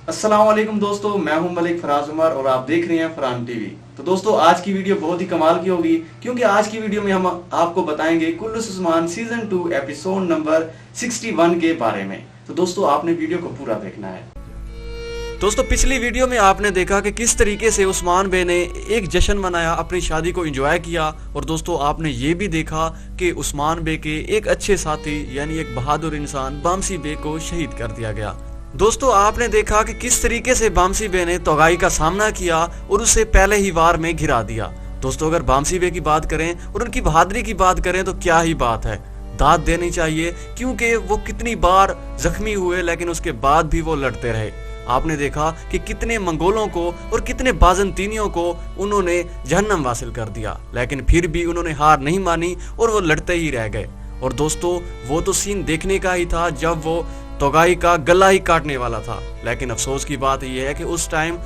अस्सलाम वालेकुम दोस्तों, मैं हूं मलिक फराज उमर और आप देख रहे हैं फरहान टीवी। तो दोस्तों आज की वीडियो बहुत ही कमाल की होगी, क्योंकि आज की वीडियो में हम आपको बताएंगे कुल्लूस उस्मान सीजन 2 एपिसोड नंबर 61 के बारे में। तो दोस्तों आपने वीडियो को पूरा देखना है। दोस्तों पिछली वीडियो में आपने देखा कि किस तरीके से उस्मान बे ने एक जश्न मनाया, अपनी शादी को एंजॉय किया। और दोस्तों आपने ये भी देखा कि उस्मान बे के एक अच्छे साथी यानी एक बहादुर इंसान बामसी बे को शहीद कर दिया गया। दोस्तों आपने देखा कि किस तरीके से बामसी बे ने तोगाई का सामना किया और उसे पहले ही वार में घिरा दिया। दोस्तों अगर बामसी बे की बात करें और उनकी बहादुरी की बात करें तो क्या ही बात है, दाद देनी चाहिए, क्योंकि वो कितनी बार जख्मी हुए लेकिन उसके बाद भी वो लड़ते रहे। आपने देखा कि कितने मंगोलों को और कितने बाजंतीनियों को उन्होंने जहन्नम वासिल कर दिया, लेकिन फिर भी उन्होंने हार नहीं मानी और वो लड़ते ही रह गए। और दोस्तों वो तो सीन देखने का ही था जब वो तोगाई का गला ही काटने वाला था, लेकिन अफसोस की बात यह है कि उस टाइम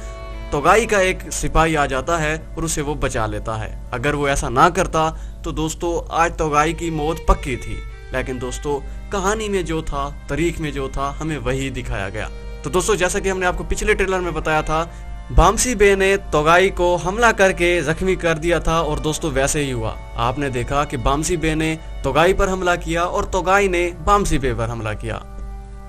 तोगाई का एक सिपाही आ जाता है और उसे वो बचा लेता है। अगर वो ऐसा ना करता तो दोस्तों आज तोगाई की मौत पक्की थी, लेकिन दोस्तों कहानी में जो था, तारीख में जो था, हमें वही दिखाया गया। तो दोस्तों जैसा कि हमने आपको पिछले ट्रेलर में बताया था, बामसी बे ने तोगाई को हमला करके जख्मी कर दिया था और दोस्तों वैसे ही हुआ। आपने देखा कि बामसी बे ने तोगाई पर हमला किया और तोगाई ने बामसी बे पर हमला किया।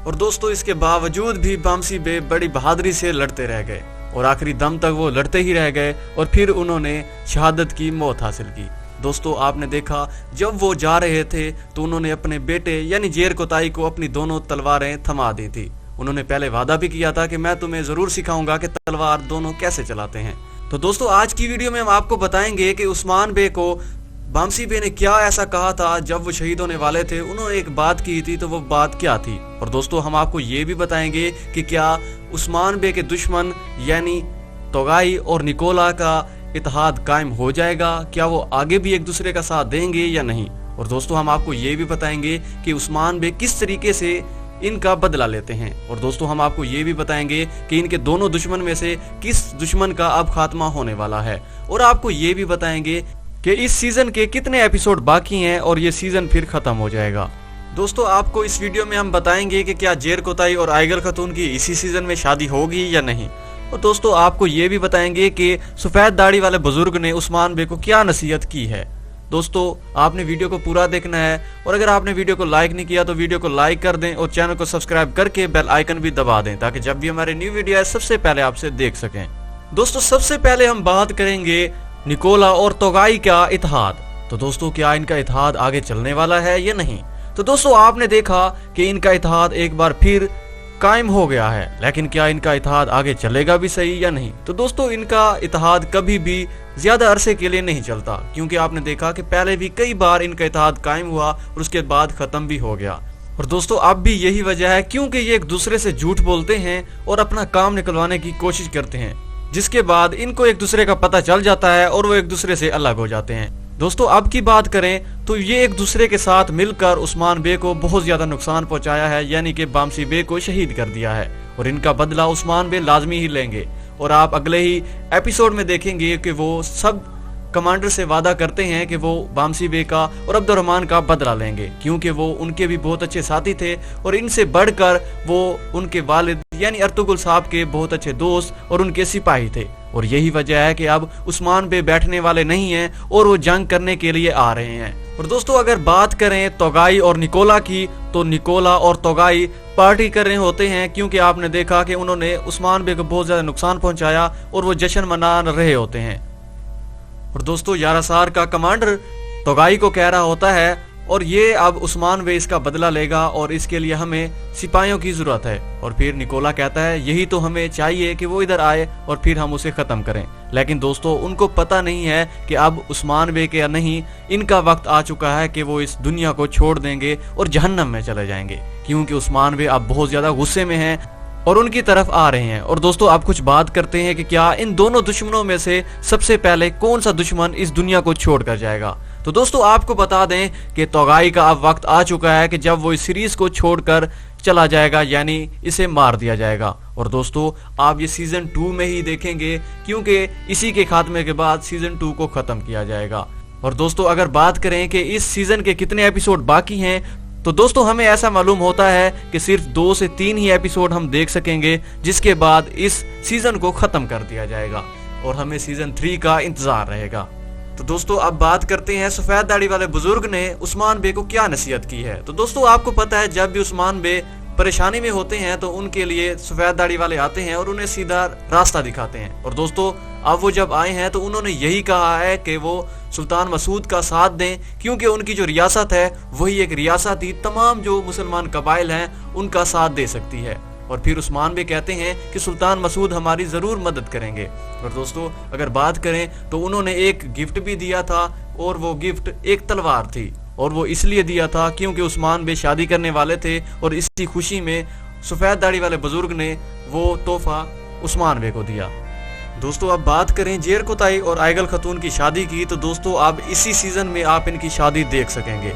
और दोस्तों इसके बावजूद भी बामसी बे बड़ी बहादुरी से लड़ते रह गए और आखिरी दम तक वो लड़ते ही रह गए और फिर उन्होंने शहादत की मौत हासिल की। दोस्तों आपने देखा जब वो जा रहे थे तो उन्होंने अपने बेटे यानी जेर कोताई को अपनी दोनों तलवारें थमा दी थी। उन्होंने पहले वादा भी किया था कि मैं तुम्हें जरूर सिखाऊंगा कि तलवार दोनों कैसे चलाते हैं। तो दोस्तों आज की वीडियो में हम आपको बताएंगे कि उस्मान बे को बामसी बे ने क्या ऐसा कहा था जब वो शहीद होने वाले थे। उन्होंने एक बात की थी, तो वो बात क्या थी। और दोस्तों हम आपको ये भी बताएंगे कि क्या उस्मान बे के दुश्मन यानी तोगाई और निकोला का इत्तेहाद कायम हो जाएगा, क्या वो आगे भी एक दूसरे का साथ देंगे या नहीं। और दोस्तों हम आपको ये भी बताएंगे कि उस्मान बे किस तरीके से इनका बदला लेते हैं। और दोस्तों हम आपको ये भी बताएंगे कि इनके दोनों दुश्मन में से किस दुश्मन का अब खात्मा होने वाला है। और आपको ये भी बताएंगे कि इस सीजन के कितने एपिसोड बाकी हैं और ये सीजन फिर खत्म हो जाएगा। दोस्तों आपको इस वीडियो में हम बताएंगे कि क्या जेर कोताई और आइगल खतून की इसी सीजन में शादी होगी या नहीं। और दोस्तों आपको ये भी बताएंगे कि सफेद दाढ़ी वाले बुजुर्ग ने उस्मान बे को क्या नसीहत की है। दोस्तों आपने वीडियो को पूरा देखना है और अगर आपने वीडियो को लाइक नहीं किया तो वीडियो को लाइक कर दें और चैनल को सब्सक्राइब करके बेल आइकन भी दबा दें, ताकि जब भी हमारे न्यू वीडियो आए सबसे पहले आपसे देख सकें। दोस्तों सबसे पहले हम बात करेंगे निकोला और तोगाई का इत्तेहाद। तो दोस्तों क्या इनका इत्तेहाद आगे चलने वाला है या नहीं। तो दोस्तों आपने देखा कि इनका इत्तेहाद एक बार फिर कायम हो गया है, लेकिन क्या इनका इत्तेहाद आगे चलेगा भी सही या नहीं। तो दोस्तों इनका इत्तेहाद कभी भी ज्यादा अरसे के लिए नहीं चलता, क्योंकि आपने देखा कि पहले भी कई बार इनका इत्तेहाद कायम हुआ और उसके बाद खत्म भी हो गया। और दोस्तों अब भी यही वजह है क्योंकि ये एक दूसरे से झूठ बोलते हैं और अपना काम निकलवाने की कोशिश करते हैं, जिसके बाद इनको एक दूसरे का पता चल जाता है और वो एक दूसरे से अलग हो जाते हैं। दोस्तों अब की बात करें तो ये एक दूसरे के साथ मिलकर उस्मान बे को बहुत ज्यादा नुकसान पहुंचाया है, यानी कि बामसी बे को शहीद कर दिया है और इनका बदला उस्मान बे लाजमी ही लेंगे। और आप अगले ही एपिसोड में देखेंगे कि वो सब कमांडर से वादा करते हैं कि वो बामसी बे का और अब्दुर्रहमान का बदला लेंगे, क्योंकि वो उनके भी बहुत अच्छे साथी थे और इनसे बढ़कर वो उनके वालिद यानी अर्तुगरुल साहब के बहुत अच्छे दोस्त और उनके सिपाही थे। और यही वजह है कि अब उस्मान बे बैठने वाले नहीं हैं और वो जंग करने के लिए आ रहे हैं। और दोस्तों अगर बात करें तोगाई और निकोला की, तो निकोला और तोगाई पार्टी कर रहे होते हैं, क्योंकि आपने देखा कि उन्होंने उस्मान बे को बहुत ज्यादा नुकसान पहुंचाया और वो जश्न मना रहे होते हैं। और दोस्तों यारासार का कमांडर तोगाई को कह रहा होता है और ये अब उस्मान बे इसका बदला लेगा और इसके लिए हमें सिपाहियों की जरूरत है। और फिर निकोला कहता है यही तो हमें चाहिए कि वो इधर आए और फिर हम उसे खत्म करें। लेकिन दोस्तों उनको पता नहीं है कि अब उस्मान बे के नहीं, इनका वक्त आ चुका है कि वो इस दुनिया को छोड़ देंगे और जहन्नम में चले जाएंगे, क्योंकि उस्मान बे अब बहुत ज्यादा गुस्से में हैं और उनकी तरफ आ रहे हैं। और दोस्तों आप कुछ बात करते हैं कि क्या इन दोनों दुश्मनों में से सबसे पहले कौन सा दुश्मन इस दुनिया को छोड़ कर जाएगा। तो दोस्तों आपको बता दें कि तोगाई का अब वक्त आ चुका है कि जब वो इस सीरीज को छोड़कर चला जाएगा, यानी इसे मार दिया जाएगा। और दोस्तों आप ये सीजन 2 में ही देखेंगे, क्योंकि इसी के खात्मे के बाद सीजन 2 को खत्म किया जाएगा। और दोस्तों अगर बात करें कि इस सीजन के कितने एपिसोड बाकी हैं, तो दोस्तों हमें ऐसा मालूम होता है कि सिर्फ 2 से 3 ही एपिसोड हम देख सकेंगे, जिसके बाद इस सीजन को खत्म कर दिया जाएगा और हमें सीजन 3 का इंतजार रहेगा। तो दोस्तों अब बात करते हैं सफेद दाढ़ी वाले बुजुर्ग ने उस्मान बे को क्या नसीहत की है। तो दोस्तों आपको पता है जब भी उस्मान बे परेशानी में होते हैं तो उनके लिए सफेद दाढ़ी वाले आते हैं और उन्हें सीधा रास्ता दिखाते हैं। और दोस्तों अब वो जब आए हैं तो उन्होंने यही कहा है कि वो सुल्तान मसूद का साथ दें, क्योंकि उनकी जो रियासत है वही एक रियासत ही तमाम जो मुसलमान कबाइल हैं उनका साथ दे सकती है। और फिर उस्मान भी कहते हैं कि सुल्तान मसूद हमारी ज़रूर मदद करेंगे। और दोस्तों अगर बात करें तो उन्होंने एक गिफ्ट भी दिया था और वो गिफ्ट एक तलवार थी, और वो इसलिए दिया था क्योंकि उस्मान बे शादी करने वाले थे और इसी खुशी में सफ़ेद दाढ़ी वाले बुजुर्ग ने वो तोहफा उस्मान बे को दिया। दोस्तों अब बात करें जेर कोताई और आइगल खतून की शादी की, तो दोस्तों अब इसी सीजन में आप इनकी शादी देख सकेंगे।